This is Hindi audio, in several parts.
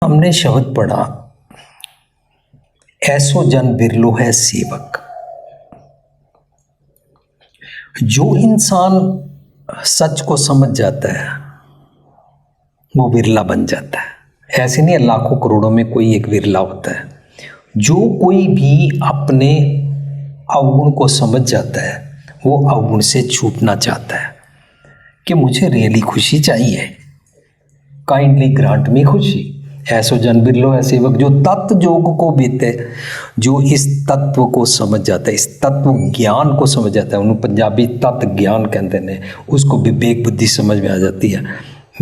हमने शब्द पढ़ा, ऐसो जन बिरलो है सेवक। जो इंसान सच को समझ जाता है वो विरला बन जाता है। ऐसे नहीं है लाखों करोड़ों में कोई एक विरला होता है। जो कोई भी अपने अवगुण को समझ जाता है वो अवगुण से छूटना चाहता है कि मुझे रियली खुशी चाहिए, काइंडली ग्रांट मी खुशी। ऐसो जन बिरलो है सेवक जो तत्व योग को बीते, जो इस तत्व को समझ जाता है, इस तत्व ज्ञान को समझ जाता है। उन्होंने पंजाबी तत्व ज्ञान कहते हैं, उसको विवेक बुद्धि समझ में आ जाती है।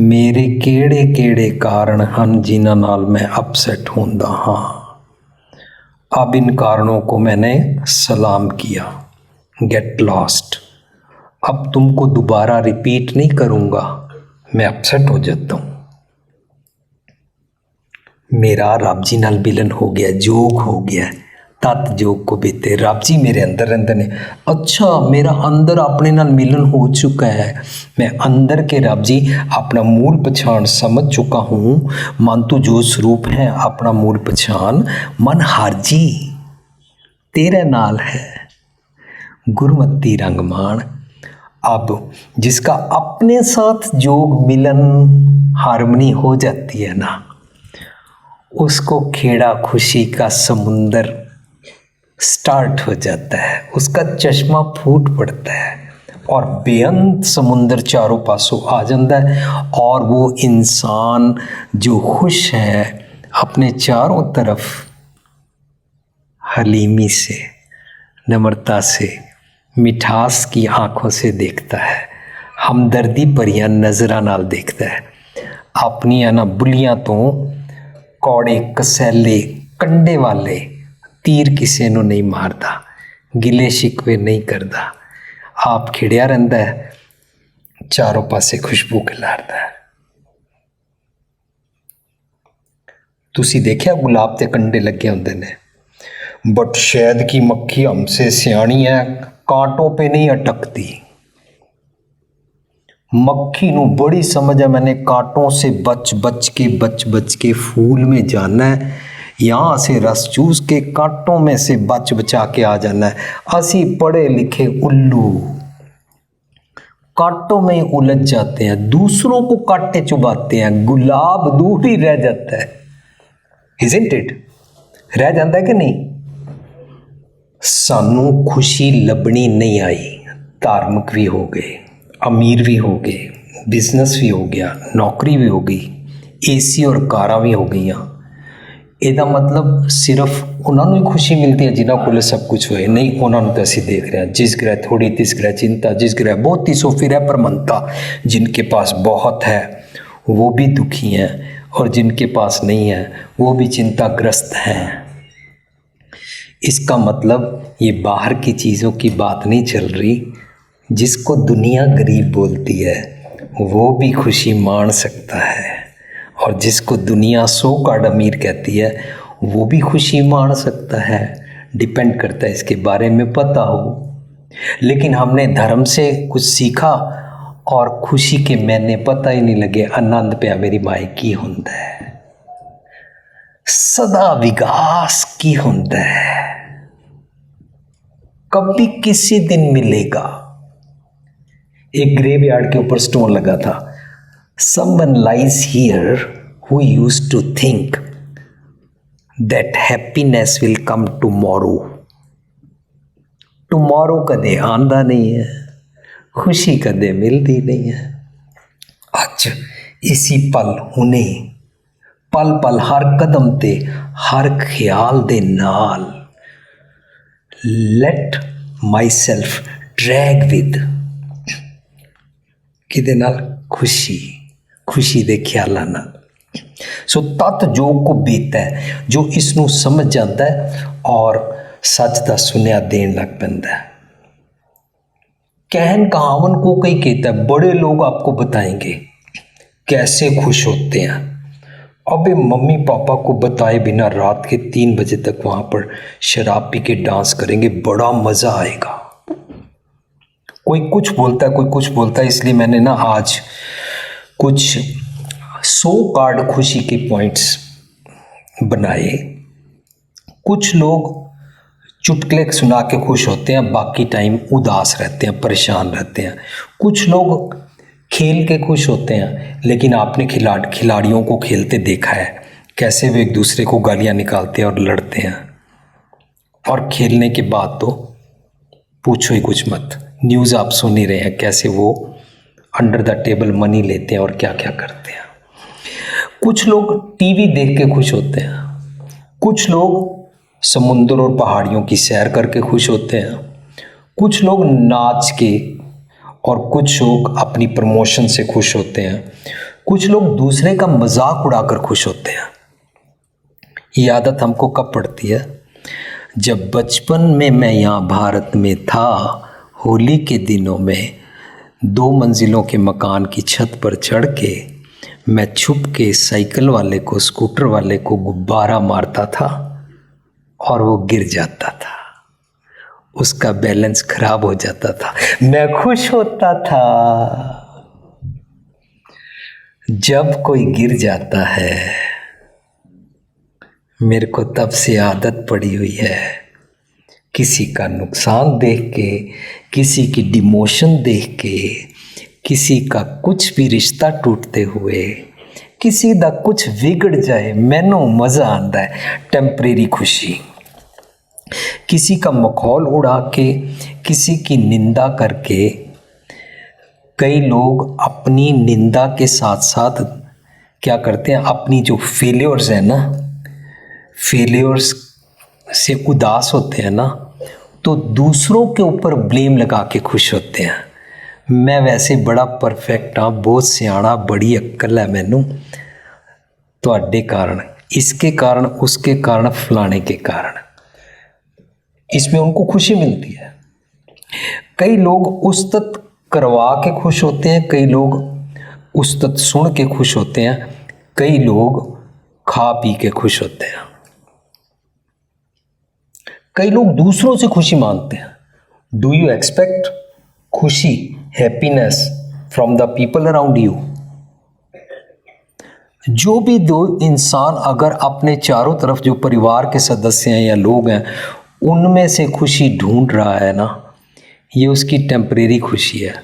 मेरे केड़े केड़े कारण हन जिन्हां नाल मैं अपसेट होंदा हाँ, अब इन कारणों को मैंने सलाम किया। Get lost. अब तुमको दोबारा रिपीट नहीं करूँगा, मैं अपसेट हो जाता हूँ। मेरा रब जी नाल मिलन हो गया, जोग हो गया, तत् जोग को बीते। रब जी मेरे अंदर रहंदे ने। अच्छा, मेरा अंदर अपने नाल मिलन हो चुका है, मैं अंदर के रब जी अपना मूल पछाण समझ चुका हूँ। मन तू जो स्वरूप है अपना मूल पछाण, मन हर जी तेरे नाल है, गुरमति रंग मान। अब जिसका अपने साथ जोग मिलन हार्मनी हो जाती है ना, उसको खेड़ा खुशी का समुंदर स्टार्ट हो जाता है, उसका चश्मा फूट पड़ता है और बेअंत समुंदर चारों पासों आ जाता है। और वो इंसान जो खुश है अपने चारों तरफ हलीमी से, नम्रता से, मिठास की आंखों से देखता है, हमदर्दी भरियां नज़रां नाल देखता है। अपनियां ना बुलियां तो कौड़े कसैले कंडे वाले तीर किसी ਨੂੰ नहीं मारता, गिले शिकवे नहीं करता। आप खिड़िया रहंदा है, चारों पासे खुशबू खिलारदा है। तुसी देखिया गुलाब ते कंडे लगे होंदे ने, बट शहद की मक्खी हमसे सियाणी है, कांटों पे नहीं अटकती। मक्खी नू बड़ी समझ है, मैंने कांटों से बच बच के फूल में जाना है, यहाँ से रस चूस के कांटों में से बच बचा के आ जाना है। असी पढ़े लिखे उल्लू कांटों में उलझ जाते हैं, दूसरों को कांटे चुभाते हैं, गुलाब दूर ही रह जाता है। Isn't it? रह जाता है कि नहीं? सानू खुशी लभनी नहीं आई। धार्मिक भी हो गए, अमीर भी हो गए, बिजनेस भी हो गया, नौकरी भी हो गई, एसी और कारां भी हो गई। ਇਹਦਾ मतलब सिर्फ उन्होंने ही खुशी मिलती है जिन्हों को सब कुछ होए? नहीं, उन्होंने तो असं देख रहे हैं, जिस ग्रह थोड़ी तिस ग्रह चिंता, जिस ग्रह बहुत ही सो फिर है परमंता। जिनके पास बहुत है वो भी दुखी हैं और जिनके पास नहीं है वो भी चिंताग्रस्त हैं। इसका मतलब ये बाहर की चीज़ों की बात नहीं चल रही। जिसको दुनिया गरीब बोलती है वो भी खुशी मान सकता है, और जिसको दुनिया सो कार्ड अमीर कहती है वो भी खुशी मान सकता है। डिपेंड करता है इसके बारे में पता हो। लेकिन हमने धर्म से कुछ सीखा और खुशी के मैंने पता ही नहीं लगे। आनंद पे मेरी माए की होंदा है, सदा विकास की होंदा है, कभी किसी दिन मिलेगा। एक ग्रेवयार्ड के ऊपर स्टोन लगा था, someone lies here who used to think that happiness will come tomorrow. tomorrow कदे आंदा नहीं है, खुशी कदे मिलती नहीं है। आज इसी पल हुने, पल पल हर कदम ते हर ख्याल दे नाल let myself drag with किदे नाल? खुशी, खुशी दे ख्यालां नाल। सो तत् जोग को बीता है जो इसनों समझ जाता है और सच दा सुनिया देन लग पैंदा है। कहन कहावन को कई कहता है, बड़े लोग आपको बताएंगे कैसे खुश होते हैं। अबे मम्मी पापा को बताए बिना रात के 3 बजे तक वहां पर शराब पी के डांस करेंगे, बड़ा मजा आएगा। कोई कुछ बोलता है, कोई कुछ बोलता है। इसलिए मैंने ना आज कुछ 100 कार्ड खुशी के पॉइंट्स बनाए। कुछ लोग चुटकुले सुना के खुश होते हैं, बाकी टाइम उदास रहते हैं, परेशान रहते हैं। कुछ लोग खेल के खुश होते हैं, लेकिन आपने खिलाड़ियों को खेलते देखा है कैसे वे एक दूसरे को गालियां निकालते हैं और लड़ते हैं। और खेलने के बाद तो पूछो ही कुछ मत, न्यूज़ आप सुन ही रहे हैं कैसे वो अंडर द टेबल मनी लेते हैं और क्या क्या करते हैं। कुछ लोग टीवी देख के खुश होते हैं, कुछ लोग समुद्र और पहाड़ियों की सैर करके खुश होते हैं, कुछ लोग नाच के, और कुछ लोग अपनी प्रमोशन से खुश होते हैं, कुछ लोग दूसरे का मजाक उड़ाकर खुश होते हैं। ये आदत हमको कब पड़ती है? जब बचपन में मैं यहाँ भारत में था, होली के दिनों में 2 मंजिलों के मकान की छत पर चढ़ के मैं छुप के साइकिल वाले को, स्कूटर वाले को गुब्बारा मारता था और वो गिर जाता था, उसका बैलेंस खराब हो जाता था, मैं खुश होता था। जब कोई गिर जाता है, मेरे को तब से आदत पड़ी हुई है किसी का नुकसान देख के, किसी की डिमोशन देख के, किसी का कुछ भी रिश्ता टूटते हुए, किसी का कुछ बिगड़ जाए, मैनू मज़ा आता है, टेम्परेरी खुशी। किसी का मखौल उड़ा के, किसी की निंदा करके, कई लोग अपनी निंदा के साथ साथ क्या करते हैं, अपनी जो फेलियर्स है ना, फेलियर्स से उदास होते हैं ना, तो दूसरों के ऊपर ब्लेम लगा के खुश होते हैं। मैं वैसे बड़ा परफेक्ट हाँ, बहुत सियाना, बड़ी अक्ल है मैनू, तुहाडे कारण, इसके कारण, उसके कारण, फलाने के कारण, इसमें उनको खुशी मिलती है। कई लोग उस्तत करवा के खुश होते हैं, कई लोग उस्तत सुन के खुश होते हैं, कई लोग खा पी के खुश होते हैं, कई लोग दूसरों से खुशी मांगते हैं। डू यू एक्सपेक्ट खुशी, happiness from the people around you? जो भी दो इंसान अगर अपने चारों तरफ जो परिवार के सदस्य हैं या लोग हैं, उनमें से खुशी ढूंढ रहा है ना, ये उसकी टेम्परेरी खुशी है।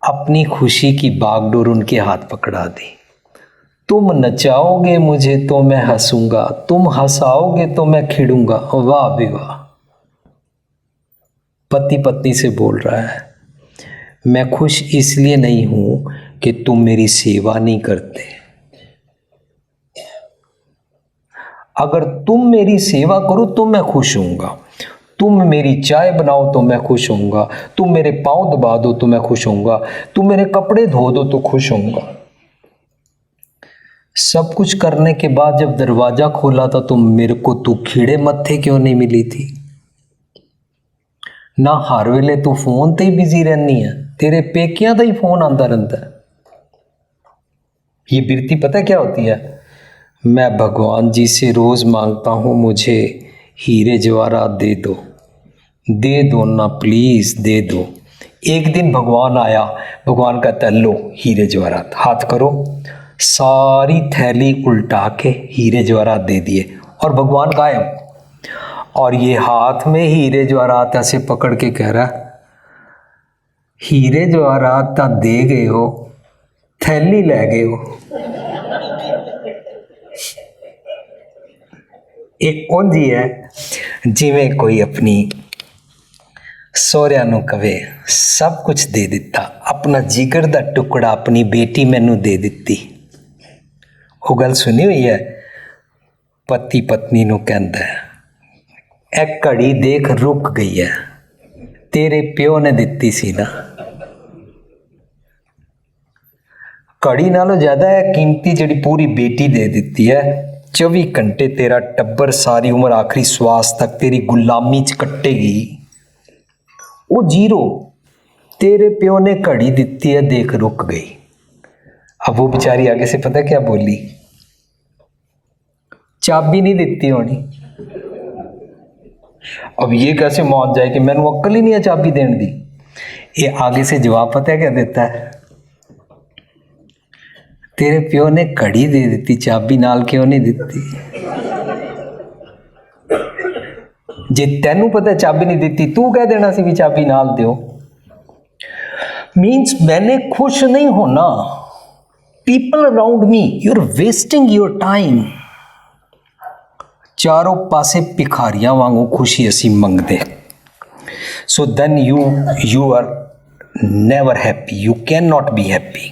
अपनी खुशी की बागडोर उनके हाथ पकड़ा दी। तुम नचाओगे मुझे तो मैं हंसूंगा, तुम हंसाओगे तो मैं खिड़ूंगा। वाह भी वाह। पति पत्नी से बोल रहा है, मैं खुश इसलिए नहीं हूं कि तुम मेरी सेवा नहीं करते। अगर तुम मेरी सेवा करो तो मैं खुश होऊंगा, तुम मेरी चाय बनाओ तो मैं खुश होऊंगा, तुम मेरे पाँव दबा दो तो मैं खुश होऊंगा, तुम मेरे कपड़े धो दो तो खुश होऊंगा। सब कुछ करने के बाद जब दरवाजा खोला था तो मेरे को तू खीड़े मत्थे क्यों नहीं मिली थी? ना हर वेले तू फोन ते ही बिजी रहनी है, तेरे पेकियां का ही फोन आता रहता है। ये बिरती पता क्या होती है? मैं भगवान जी से रोज मांगता हूँ मुझे हीरे जवाहरात दे दो ना प्लीज, दे दो। एक दिन भगवान आया, भगवान कहता लो हीरे जवाहरात, हाथ करो, सारी थैली उल्टा के हीरे जवाहरात दे दिए और भगवान गायब। और ये हाथ में हीरे जवाहरात ऐसे पकड़ के कह रहा, हीरे जवाहरात तो दे गए हो, थैली ले गए हो। ये उंज ही है जिवें कोई अपनी सौहरिਆਂ ਨੂੰ कवे सब कुछ दे दिता, अपना जिगर दा टुकड़ा अपनी बेटी मैनू दे दिती। वो गल सुनी हुई है, पति पत्नी नू कहंदा है, ए घड़ी देख रुक गई है, तेरे प्यो ने दिती सी ना। घड़ी नालों ज्यादा है कीमती जिहड़ी पूरी बेटी दे दिती है। 24 घंटे तेरा टब्बर सारी उम्र आखिरी श्वास तक तेरी गुलामी च कट्टेगी। वो जीरो, तेरे प्यो ने घड़ी दिती है, देख रुक गई। अब वो बेचारी आगे से पता क्या बोली, चाबी नहीं दिती होनी। अब ये कैसे मान जाए कि मैंने अक्ल ही नहीं है चाबी देने दी। ये आगे से जवाब पता है क्या देता है, तेरे प्यो ने घड़ी दे दी, चाबी नाल क्यों नहीं दी? जे तैनू पता चाबी नहीं दी तू कह देना सी भी चाबी नाल दियो। मीन्स मैंने खुश नहीं होना, people around me, you are wasting your time. चारों पासे भिखारियां वांगू खुशी असी मंगते। So then you are never happy, you can not be happy.